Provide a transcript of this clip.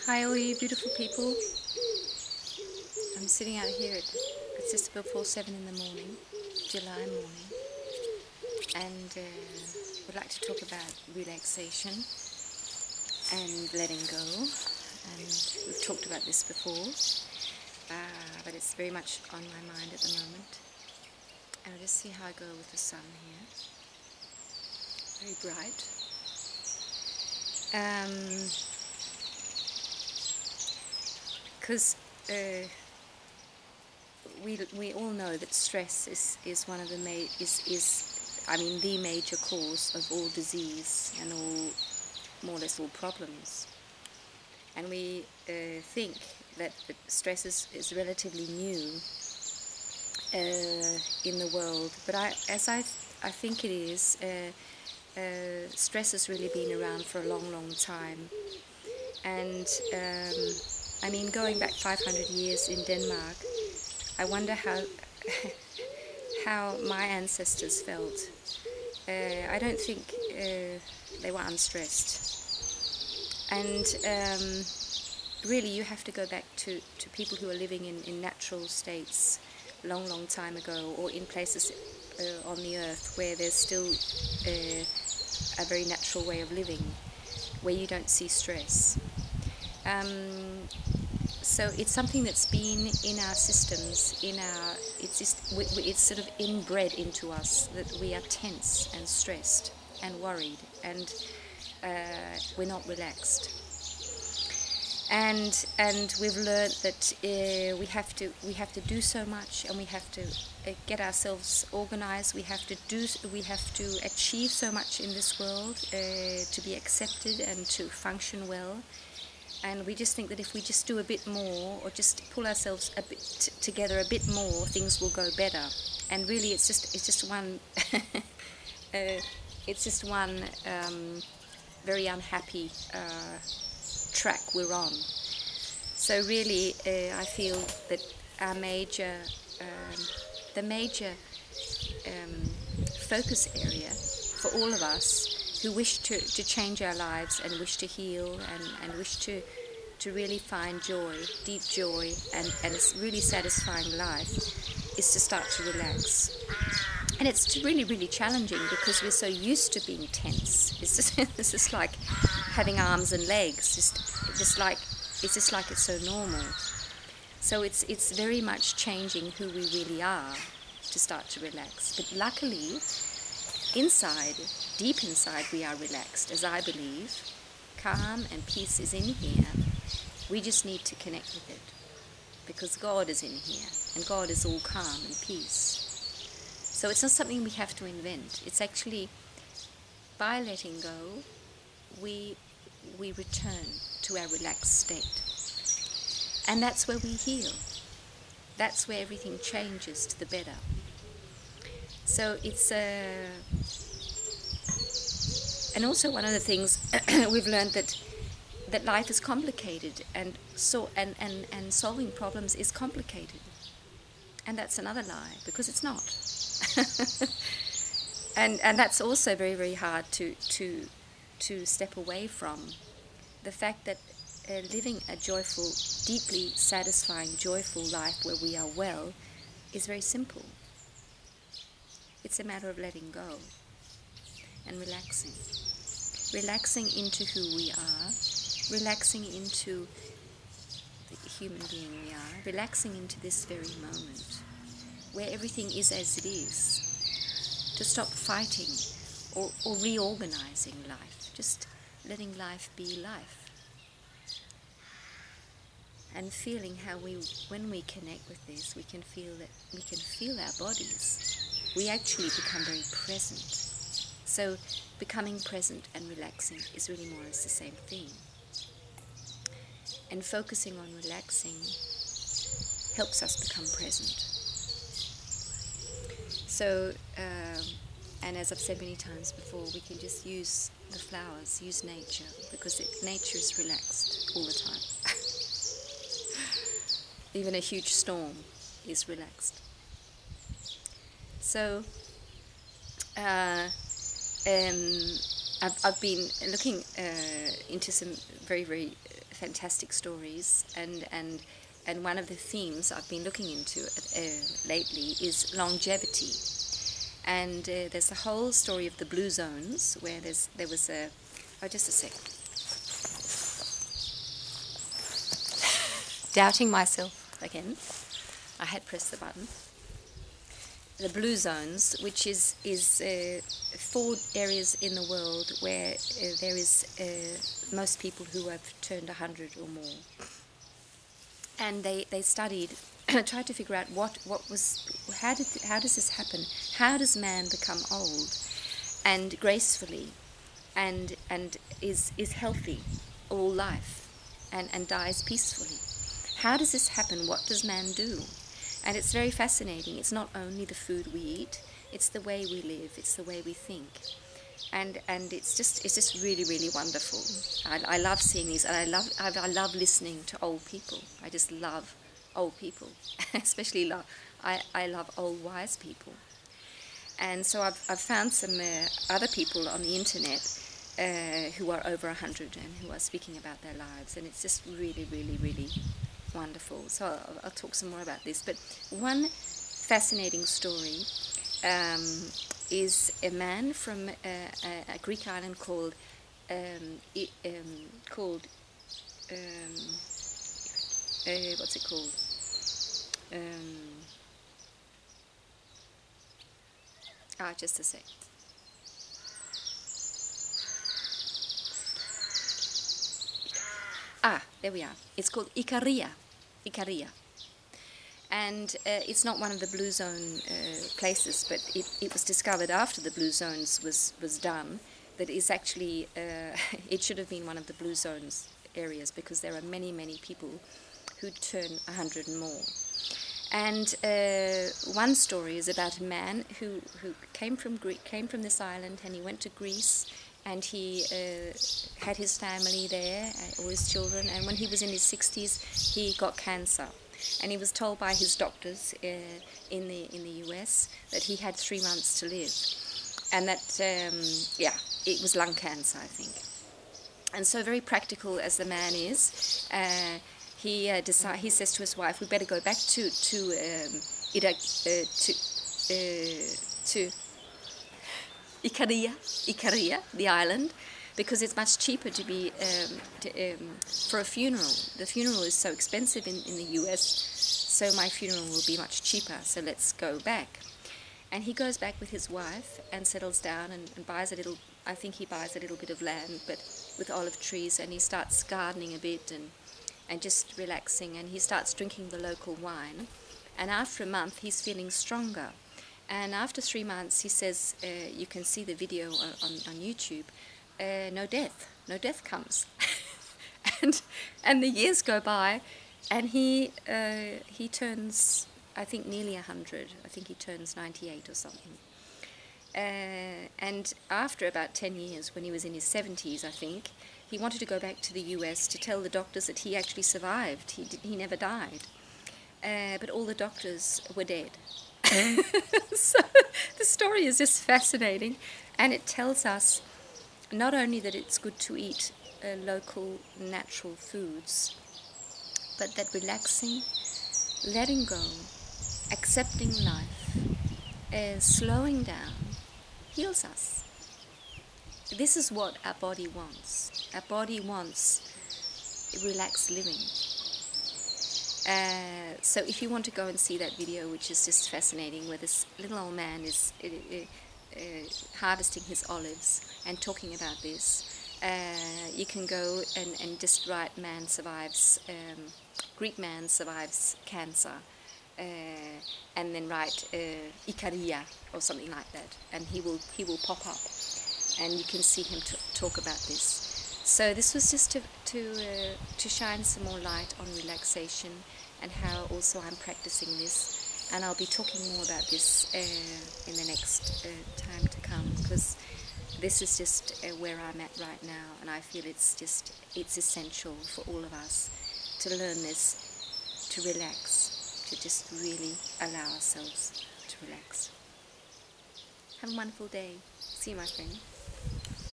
Hi all you beautiful people. I'm sitting out here it's just before 7 in the morning, July morning, and would like to talk about relaxation and letting go. And we've talked about this before, but it's very much on my mind at the moment. And I'll just see how I go with the sun here. Very bright. Because we all know that stress is one of the the major cause of all disease and all more or less all problems. And we think that stress is relatively new in the world, but I think it is. Stress has really been around for a long time, and going back 500 years in Denmark, I wonder how how my ancestors felt. I don't think they were unstressed. And really you have to go back to people who are living in natural states long time ago, or in places on the earth where there's still a very natural way of living, where you don't see stress. So it's something that's been in our systems, it's sort of inbred into us that we are tense and stressed and worried, and we're not relaxed. And we've learned that we have to do so much, and we have to get ourselves organized. We have to achieve so much in this world to be accepted and to function well. And we just think that if we just do a bit more, or just pull ourselves a bit together a bit more, things will go better. And really, it's just one very unhappy track we're on. So really, I feel that our major focus area for all of us who wish to change our lives and wish to heal and wish to really find joy, deep joy, and a really satisfying life, is to start to relax. And it's really challenging because we're so used to being tense. It's just like having arms and legs, it's just like it's so normal. So it's very much changing who we really are to start to relax. But luckily, deep inside, we are relaxed, as I believe. Calm and peace is in here. We just need to connect with it, because God is in here, and God is all calm and peace. So it's not something we have to invent. It's actually, by letting go, we return to our relaxed state. And that's where we heal. That's where everything changes to the better. So it's and also one of the things we've learned that life is complicated, and solving problems is complicated. And that's another lie, because it's not. and that's also very hard to step away from. The fact that living a joyful, deeply satisfying, joyful life where we are well is very simple. It's a matter of letting go and relaxing. Relaxing into who we are, relaxing into the human being we are, relaxing into this very moment, where everything is as it is. To stop fighting or reorganizing life, just letting life be life. And feeling how when we connect with this, we can feel our bodies. We actually become very present. So becoming present and relaxing is really more or less the same thing. And focusing on relaxing helps us become present. So, and as I've said many times before, we can just use the flowers, use nature, because nature is relaxed all the time. Even a huge storm is relaxed. So, I've been looking into some very fantastic stories, and one of the themes I've been looking into lately is longevity. And there's the whole story of the blue zones, where there was a... Oh, just a sec. Doubting myself again. I had pressed the button. The blue zones, which is 4 areas in the world where there is most people who have turned 100 or more. And they studied, tried to figure out how does this happen? How does man become old and gracefully and is healthy all life and dies peacefully? How does this happen? What does man do? And it's very fascinating. It's not only the food we eat, it's the way we live, it's the way we think. And it's just really, really wonderful. I love seeing these, and I love listening to old people. I just love old people, especially I love old wise people. And so I've found some other people on the internet who are over 100 and who are speaking about their lives, and it's just really, really, really wonderful. So I'll talk some more about this. But one fascinating story is a man from a Greek island called what's it called? Just a sec. There we are. It's called Ikaria. And it's not one of the blue zone places, but it was discovered after the blue zones was done that it's actually it should have been one of the blue zones areas, because there are many, many people who turn 100 and more. And one story is about a man who came from this island, and he went to Greece, and he had his family there, all his children, and when he was in his 60s, he got cancer. And he was told by his doctors in the US that he had 3 months to live, and that it was lung cancer, I think. And so, very practical as the man is, he says to his wife, "We better go back to Ikaria, the island, because it's much cheaper to be for a funeral. The funeral is so expensive in the US, so my funeral will be much cheaper, so let's go back." And he goes back with his wife and settles down and buys a little, I think he buys a little bit of land, but with olive trees, and he starts gardening a bit and just relaxing, and he starts drinking the local wine. And after a month, he's feeling stronger. And after 3 months, he says, you can see the video on YouTube, no death comes. and the years go by, and he turns, I think, nearly 100. I think he turns 98 or something. And after about 10 years, when he was in his 70s, I think, he wanted to go back to the US to tell the doctors that he actually survived. He never died. But all the doctors were dead. So the story is just fascinating, and it tells us not only that it's good to eat local, natural foods, but that relaxing, letting go, accepting life, slowing down, heals us. This is what our body wants. Our body wants relaxed living. So if you want to go and see that video, which is just fascinating, where this little old man is harvesting his olives and talking about this, you can go and just write Greek man survives cancer, and then write Ikaria or something like that, and he will pop up, and you can see him talk about this. So this was just to shine some more light on relaxation, and how also I'm practicing this, and I'll be talking more about this in the next time to come, because this is just where I'm at right now, and I feel it's essential for all of us to learn this, to relax, to just really allow ourselves to relax. Have a wonderful day. See you, my friend.